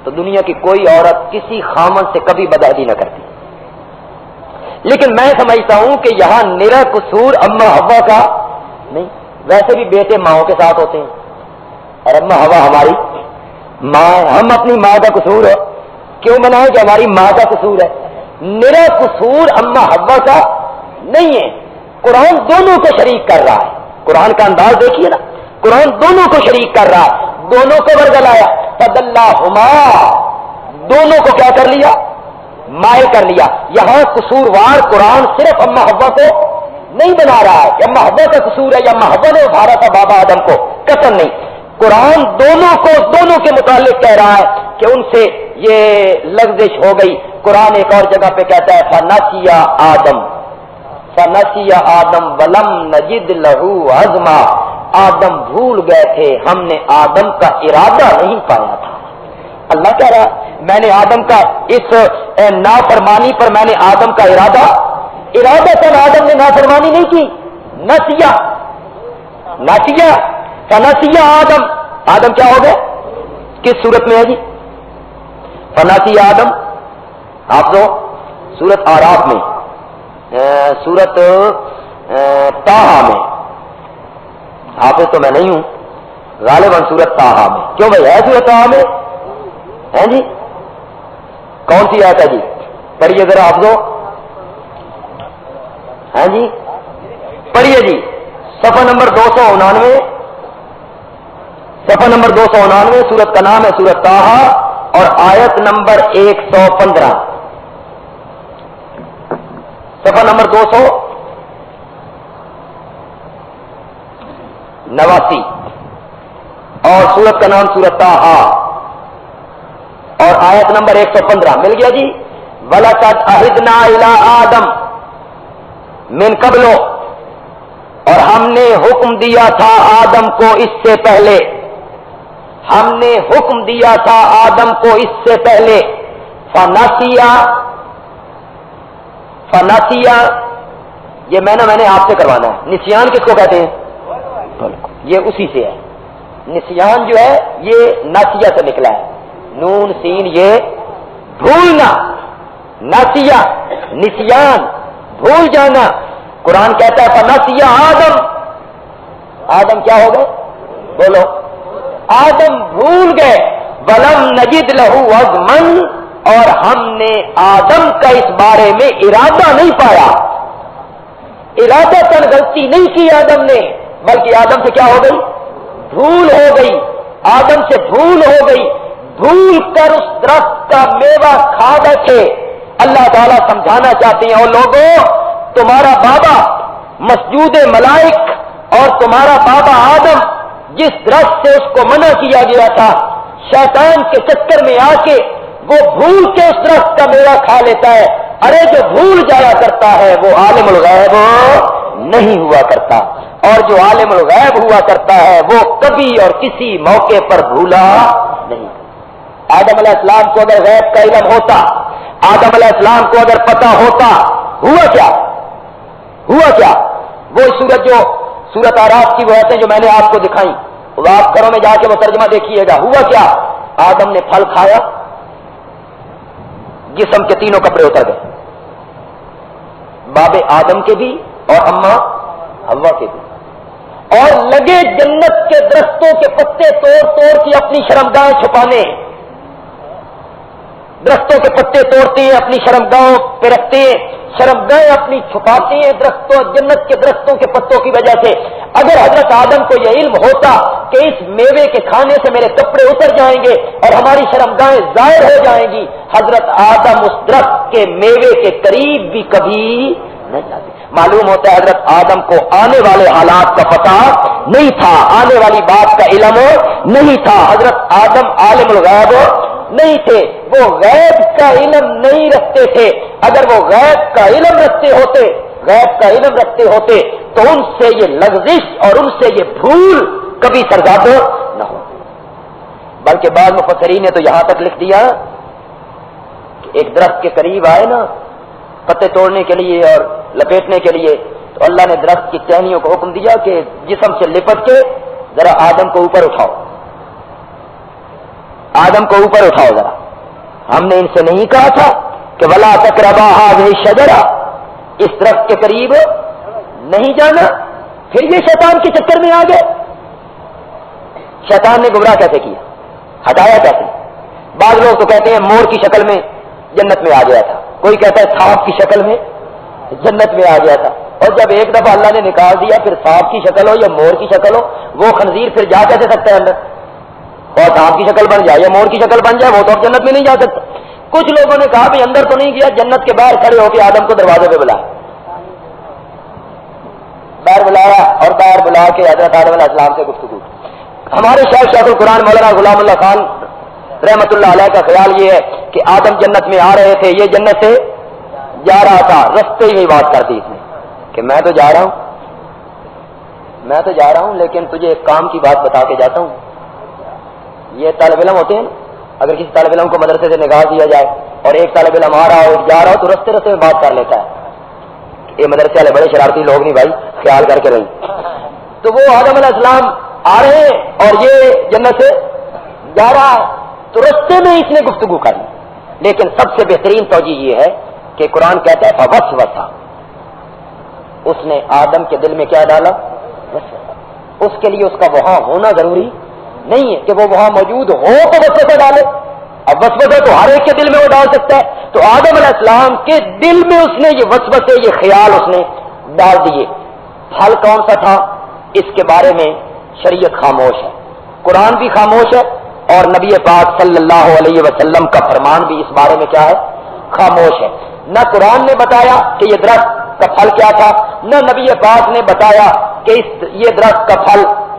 تو دنیا کی کوئی عورت کسی خامن سے کبھی بدعہدی نہ کرتی. لیکن میں سمجھتا ہوں کہ یہاں میرا قصور اما حوا کا نہیں, ویسے بھی بیٹے ماؤں کے ساتھ ہوتے ہیں, اور اما حوا ہماری ماں, ہم اپنی ماں کا قصور ہے کیوں بنائے کہ ہماری ماں کا قصور ہے. میرا قصور اما حوا کا نہیں ہے. قرآن دونوں کو شریک کر رہا ہے. قرآن کا انداز دیکھیے نا, قرآن دونوں کو شریک کر رہا ہے, دونوں کو برگلایا. فَدَلَّاهُمَا, دونوں کو کیا کر لیا, مائل کر لیا. یہاں قصوروار قرآن صرف اما حوا کو نہیں بنا رہا ہے کہ اما حوا کا قصور ہے یا اما حوا نے اٹھارا تھا بابا آدم کو, قطعاً نہیں. قرآن دونوں کو, دونوں کے متعلق کہہ رہا ہے کہ ان سے یہ لغزش ہو گئی. قرآن ایک اور جگہ پہ کہتا ہے فَنَسِيَ آدم, فَنَسِيَ آدم وَلَمْ نَجِدْ لَهُ عَزْمًا, آدم بھول گئے تھے, ہم نے آدم کا ارادہ نہیں پایا تھا. اللہ کہہ رہا میں نے آدم کا اس نافرمانی پر میں نے آدم کا ارادہ تن آدم نے نافرمانی نہیں کی. نسیہ فنسیہ آدم, آدم کیا ہو گئے, کس صورت میں ہے جی فنسیہ آدم؟ آپ لو سورت آراف میں, سورت طٰہٰ میں, حافظ تو میں نہیں ہوں, غالباً سورت طٰہٰ میں. کیوں بھائی ہے سورت طٰہٰ میں ہے جی؟ کون سی آیت ہے جی, پڑھیے ذرا آپ لو. ہیں جی پڑھیے جی, صفحہ نمبر 299, صفحہ نمبر 299, سورت کا نام ہے سورت طٰہٰ اور آیت نمبر 115, صفحہ نمبر 289. اور سورت کا نام سورت طٰہٰ، اور آیت نمبر 115 مل گیا جی. وَلَقَدْ عَهِدْنَا إِلَىٰ آدَمَ مِن قَبْلُ، اور ہم نے حکم دیا تھا آدم کو اس سے پہلے، ہم نے حکم دیا تھا آدم کو اس سے پہلے. فنسیا یہ میں نے آپ سے کروانا ہے. نسیان کس کو کہتے ہیں؟ یہ اسی سے ہے. نسیان جو ہے یہ ناسیہ سے نکلا ہے، نون سین یہ بھولنا. ناسیہ نسیان بھول جانا. قرآن کہتا ہے فنسیا آدم، آدم کیا ہو گئے؟ بولو. آدم بھول گئے. ولم نجد لہ عزما، اور ہم نے آدم کا اس بارے میں ارادہ نہیں پایا. ارادہ تن غلطی نہیں کی آدم نے، بلکہ آدم سے کیا ہو گئی؟ بھول ہو گئی. آدم سے بھول ہو گئی. بھول کر اس درخت کا میوہ کھا بیٹھے. اللہ تعالیٰ سمجھانا چاہتے ہیں، اور لوگوں تمہارا بابا مسجود ملائک اور تمہارا بابا آدم جس درخت سے اس کو منع کیا گیا تھا، شیطان کے چکر میں آ کے وہ بھول کے اس درخت کا میوہ کھا لیتا ہے. ارے جو بھول جایا کرتا ہے وہ عالم الغیب نہیں ہوا کرتا، اور جو عالم الغیب ہوا کرتا ہے وہ کبھی اور کسی موقع پر بھولا نہیں. آدم علیہ السلام کو اگر غیب کا علم ہوتا، آدم علیہ السلام کو اگر پتا ہوتا، ہوا کیا؟ وہ سورت جو سورت آراف کی وہ ایسے جو میں نے آپ کو دکھائی، آپ گھروں میں جا کے وہ ترجمہ دیکھیے گا. ہوا کیا؟ آدم نے پھل کھایا، جسم کے تینوں کپڑے اتر گئے، باب آدم کے بھی اور اماں حوا کے بھی، اور لگے جنت کے درختوں کے پتے توڑ توڑ کے اپنی شرمگاہیں چھپانے. درختوں کے پتے توڑتے ہیں، اپنی شرمگاہوں پہ رکھتے ہیں، شرمگاہیں اپنی چھپاتے ہیں درختوں، جنت کے درختوں کے پتوں کی وجہ سے. اگر حضرت آدم کو یہ علم ہوتا کہ اس میوے کے کھانے سے میرے کپڑے اتر جائیں گے اور ہماری شرمگاہیں ظاہر ہو جائیں گی، حضرت آدم اس درخت کے میوے کے قریب بھی کبھی نہیں جاتے. معلوم ہوتا ہے حضرت آدم کو آنے والے حالات کا پتہ نہیں تھا، آنے والی بات کا علم نہیں تھا. حضرت آدم عالم الغیب نہیں تھے، وہ غیب کا علم نہیں رکھتے تھے. اگر وہ غیب کا علم رکھتے ہوتے تو ان سے یہ لغزش اور ان سے یہ بھول کبھی سرزاد نہ ہو. بلکہ بعض مفسرین نے تو یہاں تک لکھ دیا کہ ایک درخت کے قریب آئے نا پتے توڑنے کے لیے اور لپیٹنے کے لیے، تو اللہ نے درخت کی ٹہنیوں کو حکم دیا کہ جسم سے لپٹ کے ذرا آدم کو اوپر اٹھاؤ، آدم کو اوپر اٹھاؤ ذرا. ہم نے ان سے نہیں کہا تھا کہ ولا تقربا هذه الشجرہ، اس درخت کے قریب نہیں جانا؟ پھر یہ شیطان کے چکر میں آ گئے. شیطان نے گمراہ کیسے کیا، ہٹایا کیسے؟ بعض لوگ تو کہتے ہیں مور کی شکل میں جنت میں آ گیا تھا، کوئی کہتا ہے سانپ کی شکل میں جنت میں آ گیا تھا. اور جب ایک دفعہ اللہ نے نکال دیا، پھر سانپ کی شکل ہو یا مور کی شکل ہو، وہ خنزیر پھر جا کیسے سکتا ہے اندر؟ اور سانپ کی شکل بن جائے یا مور کی شکل بن جائے، وہ تو اب جنت میں نہیں جا سکتا. کچھ لوگوں نے کہا بھی اندر تو نہیں گیا، جنت کے باہر کھڑے ہو کے آدم کو دروازے پہ بلایا، باہر بلایا اور باہر بلا کے حضرت آدم علیہ السلام سے گفتگو. ہمارے شیخ القرآن مولانا غلام اللہ خان رحمت اللہ علیہ کا خیال یہ ہے کہ آدم جنت میں آ رہے تھے، یہ جنت سے جا رہا تھا، رستے ہی بات کر دی اس نے کہ میں تو جا رہا ہوں لیکن تجھے ایک کام کی بات بتا کے جاتا ہوں. یہ طالب علم ہوتے ہیں، اگر کسی طالب علم کو مدرسے سے نکال دیا جائے اور ایک طالب علم آ رہا ہو جا رہا ہو تو رستے رستے میں بات کر لیتا ہے. یہ مدرسے والے بڑے شرارتی لوگ نہیں بھائی، خیال کر کے رہی. تو وہ آدم علیہ السلام آ رہے ہیں اور یہ جنت سے جا رہا ہے، تو رستے میں اس نے گفتگو کر لی. لیکن سب سے بہترین توجہ یہ ہے کہ قرآن کہتا ہے فوسوسہ، اس نے آدم کے دل میں کیا ڈالا؟ وسوسہ. اس کے لیے اس کا وہاں ہونا ضروری نہیں ہے کہ وہ وہاں موجود ہو تو وسوسہ ڈالے. اب وسوسہ تو ہر ایک کے دل میں وہ ڈال سکتا ہے. تو آدم علیہ السلام کے دل میں اس نے یہ وسوسے، یہ خیال اس نے ڈال دیے. پھل کون سا تھا اس کے بارے میں شریعت خاموش ہے، قرآن بھی خاموش ہے، اور نبی پاک صلی اللہ علیہ وسلم کا فرمان بھی اس بارے میں کیا ہے؟ خاموش ہے. نہ قرآن نے بتایا کہ یہ درخت کا پھل کیا تھا، نہ نبی پاک نے بتایا کہ یہ درخت کا پھل